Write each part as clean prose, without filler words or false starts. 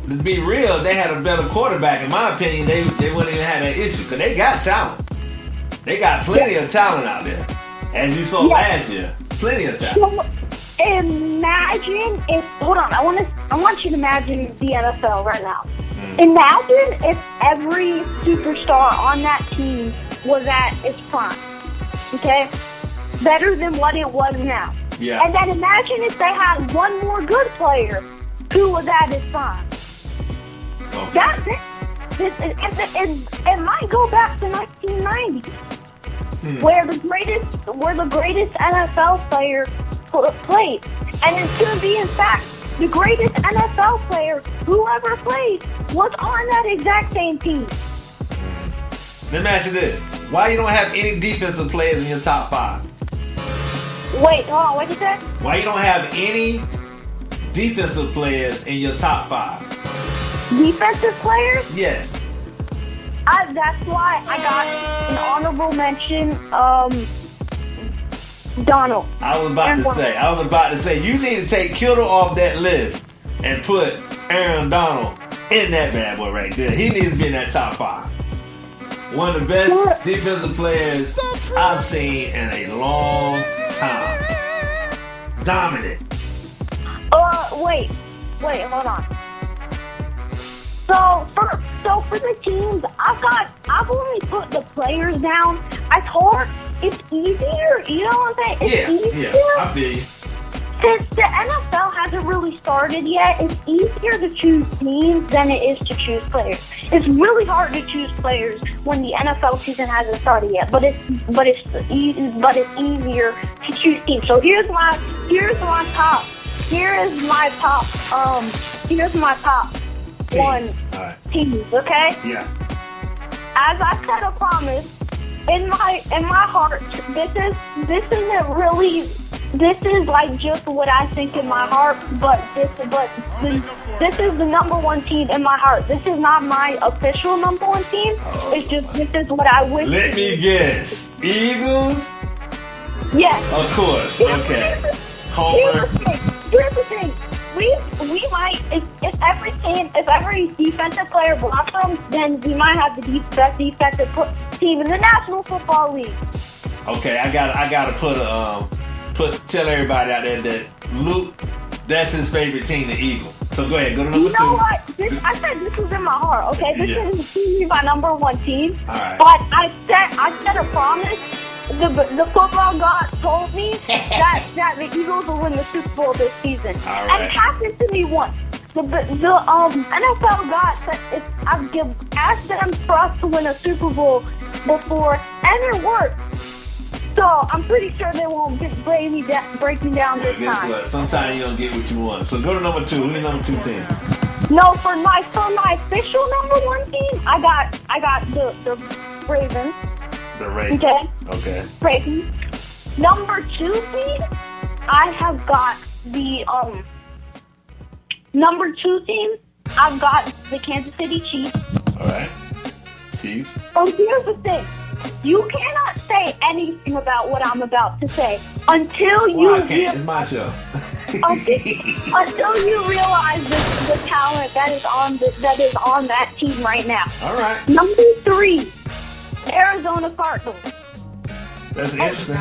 to be real, they had a better quarterback. In my opinion, they wouldn't even have that issue because they got talent. They got plenty of talent out there, as you saw last year. Plenty of talent. So, imagine if I want you to imagine the NFL right now. Imagine if every superstar on that team was at its prime. Okay, better than what it was now. Yeah. And then imagine if they had one more good player who was at his prime. Okay. That's it. It might go back to 1990, where the greatest NFL player played, and it's going to be, in fact, the greatest NFL player who ever played was on that exact same team. Let me ask you this: why you don't have any defensive players in your top 5? Wait, hold on, what'd you say? Why you don't have any defensive players in your top 5? Defensive players? Yes. That's why I got an honorable mention, Donald. I was about to say, you need to take Kittle off that list and put Aaron Donald in that bad boy right there. He needs to be in that top 5. One of the best defensive players I've seen in a long time. Dominant. Wait, hold on. So for the teams, I've only put the players down. I told it's easier. You know what I'm saying? It's easier. Yeah, I feel you. Since the NFL hasn't really started yet, it's easier to choose teams than it is to choose players. It's really hard to choose players when the NFL season hasn't started yet, but it's easier to choose teams. So here's my top one teams, okay? Yeah. As I said, I promise, in my heart, this is like just what I think in my heart, but this is the number one team in my heart. This is not my official number one team. It's just, this is what I wish. Let me guess. Eagles? Yes. Of course. Okay. Homer. Here's the thing. We might, if every defensive player blossoms, then we might have the best defensive team in the National Football League. Okay, I gotta tell everybody out there that Luke, that's his favorite team, the Eagles. So go ahead, go to number 2. You know what? I said this was in my heart. Okay, this is my number one team. All right. But I said a promise. The football god told me that the Eagles will win the Super Bowl this season. All right. And it happened to me once. The NFL god said I've asked them for us to win a Super Bowl before, and it worked. So I'm pretty sure they won't break me down this time. What? Sometimes you don't get what you want. So go to number 2. Who's your number 2 team? No, for my official number one team, I got the Ravens. The Ravens. Okay. Ravens. Number 2 team, I have got the number 2 team. I've got the Kansas City Chiefs. All right. Chiefs. Oh, here's the thing. You cannot say anything about what I'm about to say until you It's my show. until you realize the talent that is on that team right now. All right. Number 3, Arizona Cardinals. That's interesting.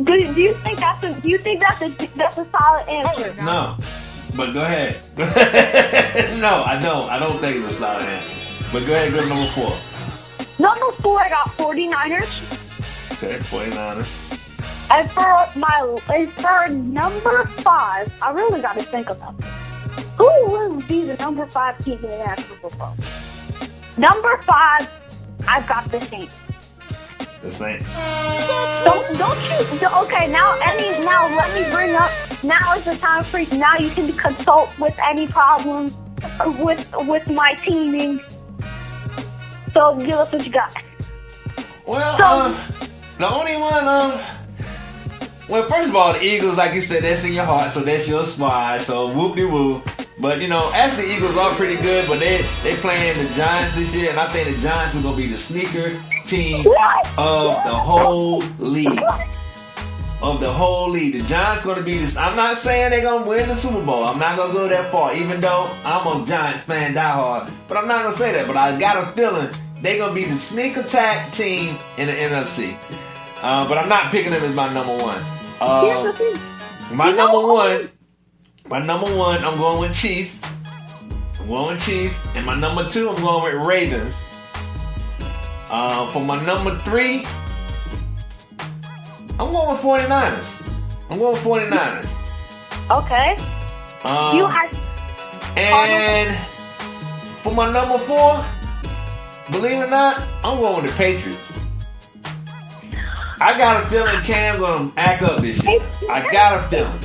Do you think that's a solid answer? No, but go ahead. No, I don't. I don't think it's a solid answer. But go ahead, go to number 4. Number 4, I got 49ers. Okay, 49ers. And for number 5, I really got to think about this. Who will be the number 5 team in the National Football? Number 5, I've got the Saints. The Saints. Don't you? Okay, now let me bring up. Now is the time for you. Now you can consult with any problems with my teaming. So give us what you got. Well, the only one, well, first of all, the Eagles, like you said, that's in your heart, so that's your spot, so whoop-de-woo. But, actually the Eagles are pretty good, but they playing the Giants this year, and I think the Giants are going to be the sneaker team of the whole league. of the whole league. The Giants going to be this. I'm not saying they're going to win the Super Bowl. I'm not going to go that far, even though I'm a Giants fan diehard. But I'm not going to say that. But I got a feeling they're going to be the sneak attack team in the NFC. But I'm not picking them as my number one. My number one, I'm going with Chiefs. And my number two, I'm going with Ravens. For my number three, I'm going with 49ers. Okay. And for my number four, believe it or not, I'm going with the Patriots. I got a feeling Cam gonna act up this year. I got a feeling.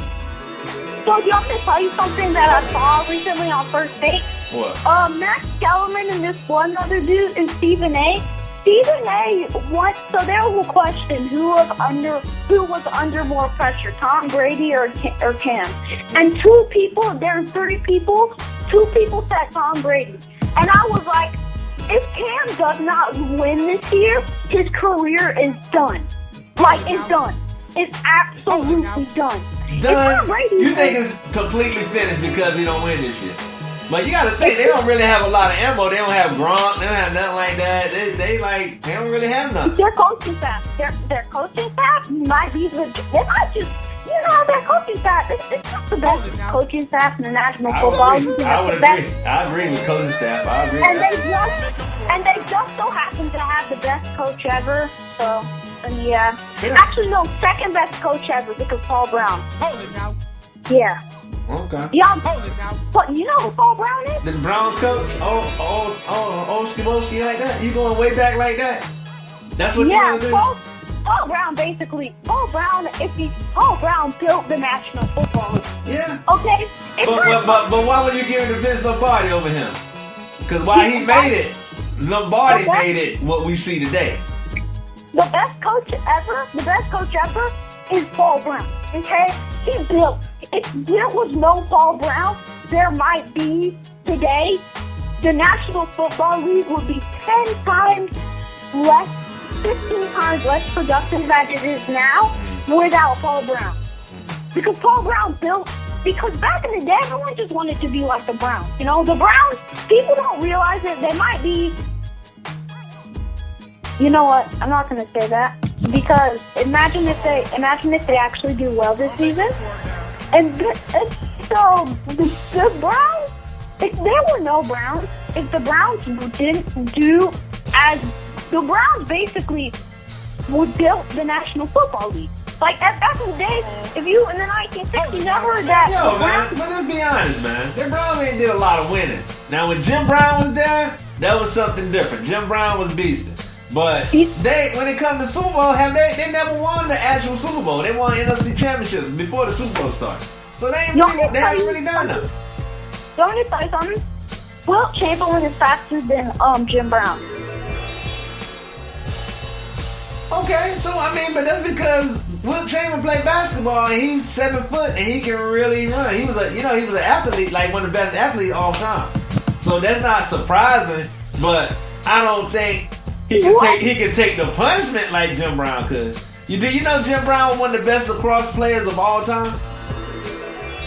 So do you want me to tell you something that I saw recently on First Take? What? Max Kellerman and this one other dude and Stephen A. Stephen A. So there was a question: who was under more pressure, Tom Brady or Cam? And there's 30 people. 2 people said Tom Brady, and I was like, if Cam does not win this year, his career is done. Like, it's done. It's absolutely done. Done? You think it's completely finished because he don't win this year? But you got to think, they don't really have a lot of ammo. They don't have Gronk. They don't have nothing like that. They don't really have nothing. Their coaching staff. Their coaching staff might be legit. They might just, their coaching staff. It's not the best coaching staff in the National Football League. I would agree. I agree with coaching staff. I agree. And they just so happen to have the best coach ever. So, yeah. Actually, no, second best coach ever because Paul Brown. Hold it now. Yeah. Okay. Yeah. Hold it now. But you know who Paul Brown is? The Browns coach? Oh, Skiboski like that? You going way back like that? That's what you want to do? Paul Brown built the National Football League. Yeah. Okay? But why would you give it to Vince Lombardi over him? Because while he made it, Lombardi made it what we see today. The best coach ever is Paul Brown. Okay? He built. If there was no Paul Brown, there might be today, the National Football League would be 10 times less, 15 times less productive than it is now without Paul Brown. Because Paul Brown because back in the day, everyone just wanted to be like the Browns. The Browns, people don't realize it. They might be, you know what, I'm not going to say that. Because imagine if they actually do well this season. And so the Browns, if there were no Browns, if the Browns didn't do as the Browns basically would build the National Football League. Like back in the day, if you in the 1960s ever that. Yo, man, but let's be honest, man. The Browns ain't did a lot of winning. Now when Jim Brown was there, that was something different. Jim Brown was beasting. But when it comes to Super Bowl, they never won the actual Super Bowl. They won NFC championships before the Super Bowl started. So they haven't really done nothing. You want me to tell you something? Wilt Chamberlain is faster than Jim Brown. Okay, so but that's because Wilt Chamberlain played basketball and he's 7 foot and he can really run. He was an athlete, like one of the best athletes of all time. So that's not surprising, but I don't think he can take the punishment like Jim Brown could. You know Jim Brown was one of the best lacrosse players of all time?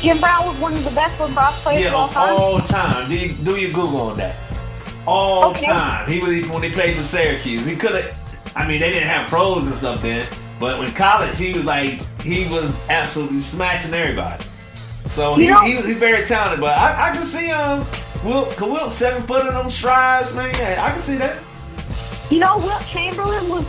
Jim Brown was one of the best lacrosse players of all time? Yeah, all time. Do your Google on that. All time. When he played for Syracuse. He could have, they didn't have pros and stuff then, but in college he was absolutely smashing everybody. So he's very talented, but I can see Wilt 7 foot in them strides, man. Yeah, I can see that. Wilt Chamberlain was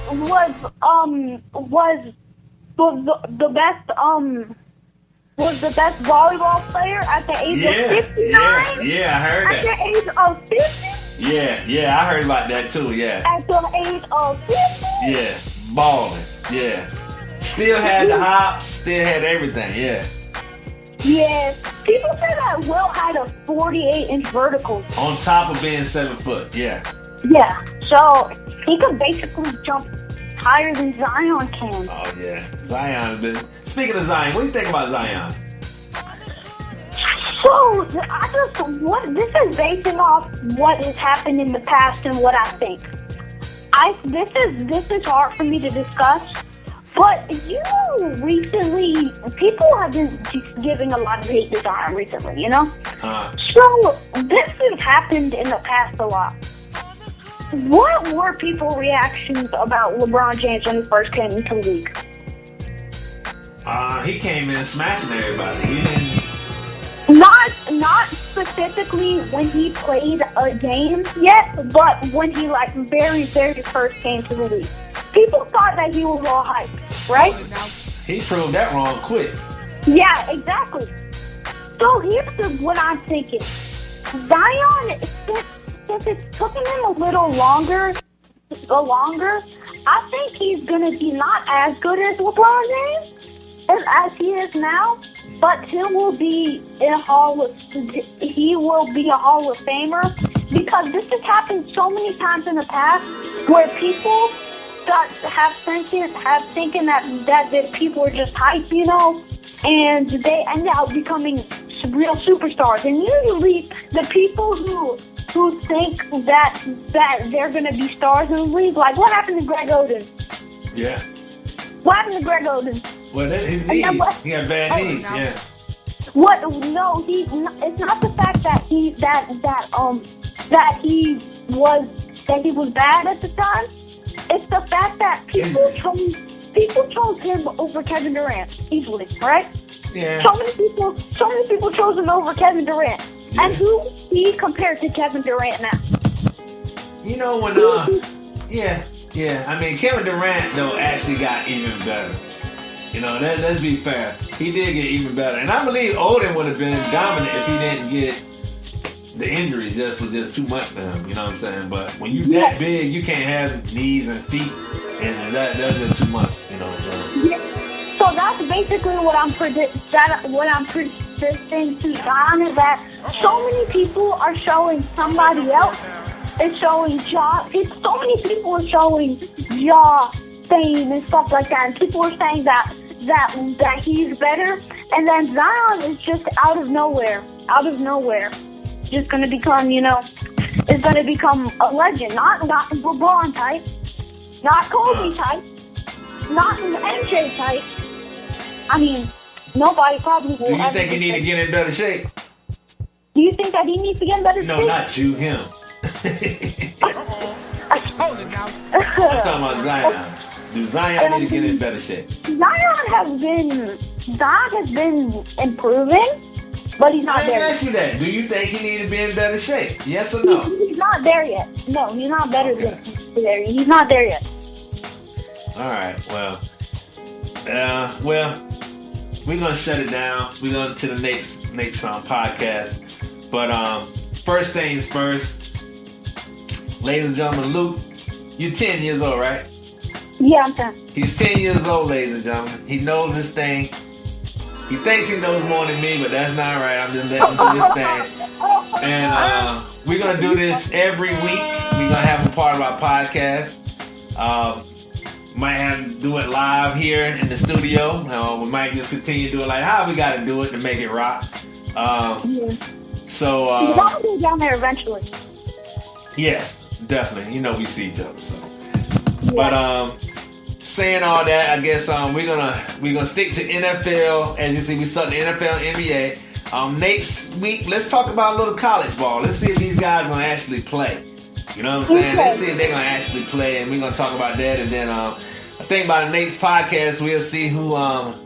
the best volleyball player at the age of 59. Yeah, I heard that. At the age of 50. Yeah, I heard about that too. Yeah. At the age of 50. Yeah, balling. Yeah, still had the hops, still had everything. Yeah. Yeah, people say that Wilt had a 48-inch vertical. On top of being 7 foot. Yeah. Yeah, so he could basically jump higher than Zion can. Oh, yeah. Zion. Speaking of Zion, what do you think about Zion? So, this is basing off what has happened in the past and what I think. This is hard for me to discuss, But recently, people have been giving a lot of hate to Zion recently, you know? So, this has happened in the past a lot. What were people's reactions about LeBron James when he first came into the league? He came in smashing everybody. He didn't... Not specifically when he played a game yet, but when he, very, very first came to the league. People thought that he was all hype, right? He proved that wrong quick. Yeah, exactly. So here's what I'm thinking. Zion, since it's taking him a little longer, I think he's going to be not as good as LeBron James as he is now, but he will be a Hall of Famer, because this has happened so many times in the past where people have thinking that people are just hype, you know, and they end up becoming real superstars. And usually the people who think that they're gonna be stars in the league, like what happened to Greg Oden? Yeah. What happened to Greg Oden? Well, his knees. He had bad knees. Yeah. What? No, it's not the fact that he was bad at the time. It's the fact that people chose him over Kevin Durant easily, right? Yeah. So many people chose him over Kevin Durant. Yeah. And who he compared to Kevin Durant now? You know when yeah. I mean, Kevin Durant though actually got even better. You know, let's be fair. He did get even better, and I believe Oden would have been dominant if he didn't get the injuries. Just was just too much for him. You know what I'm saying? But when you that big, you can't have knees and feet, and that's just too much. You know what I'm saying? Yeah. So that's basically what I'm predicting to Zion, is that so many people are showing somebody else. It's showing Ja. So many people are showing Ja fame and stuff like that, and people are saying that he's better, and then Zion is just out of nowhere, just gonna become, is gonna become a legend. Not LeBron type, not Kobe type, not MJ type. I mean, nobody probably will. Do you think he need to get in better shape? Do you think that he needs to get in better shape? No, not you, him. I'm talking about Zion. Do Zion need to get in better shape? Zion has been improving, but he's not there. Let me ask you that. Do you think he needs to be in better shape? Yes or no? He's not there yet. No, he's not better than there. He's not there yet. All right. Well, we're gonna shut it down. We're going to the next podcast. But first things first, ladies and gentlemen, Luke, you're 10 years old, right? Yeah, I'm 10. He's 10 years old, ladies and gentlemen. He knows his thing. He thinks he knows more than me, but that's not right. I'm just letting him do his thing. And we're going to do this every week. We're going to have a part of our podcast. Might have to do it live here in the studio. We might just continue to do it like how we got to do it to make it rock. So we're going to be down there eventually. Yeah, definitely. We see each other. So. Yeah. But saying all that, I guess we're gonna stick to NFL. As you see, we start the NFL and NBA. Next week, let's talk about a little college ball. Let's see if these guys are gonna actually play. You know what I'm saying? Let's see if they're gonna actually play, and we're gonna talk about that. And then I think by the next podcast, we'll see who's what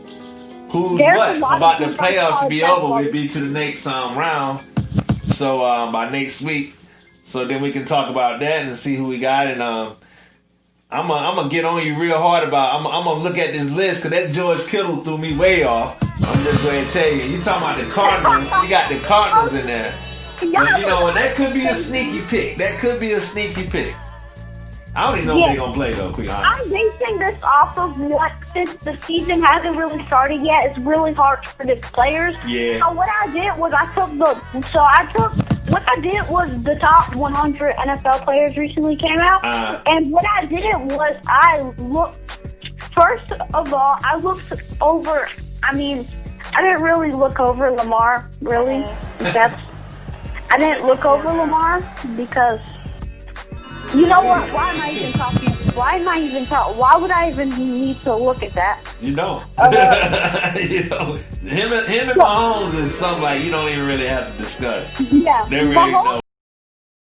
about the playoffs to be over. We'll be to the next round. So by next week, so then we can talk about that and see who we got. And I'm gonna get on you real hard about. I'm gonna look at this list because that George Kittle threw me way off. I'm just going to tell you. You talking about the Cardinals? You got the Cardinals in there. But that could be a sneaky pick. I don't even know if they're gonna play though. I'm basing this off of since the season hasn't really started yet. It's really hard to predict players. Yeah. So what I did was the top 100 NFL players recently came out, and what I did was I looked over. I mean, I didn't really look over Lamar. Really, I didn't look over Lamar because you know what? Why am I even talking? Why am I even Why would I even need to look at that? You don't. You know, him and Mahomes is something like you don't even really have to discuss. Yeah, They really Mahomes know.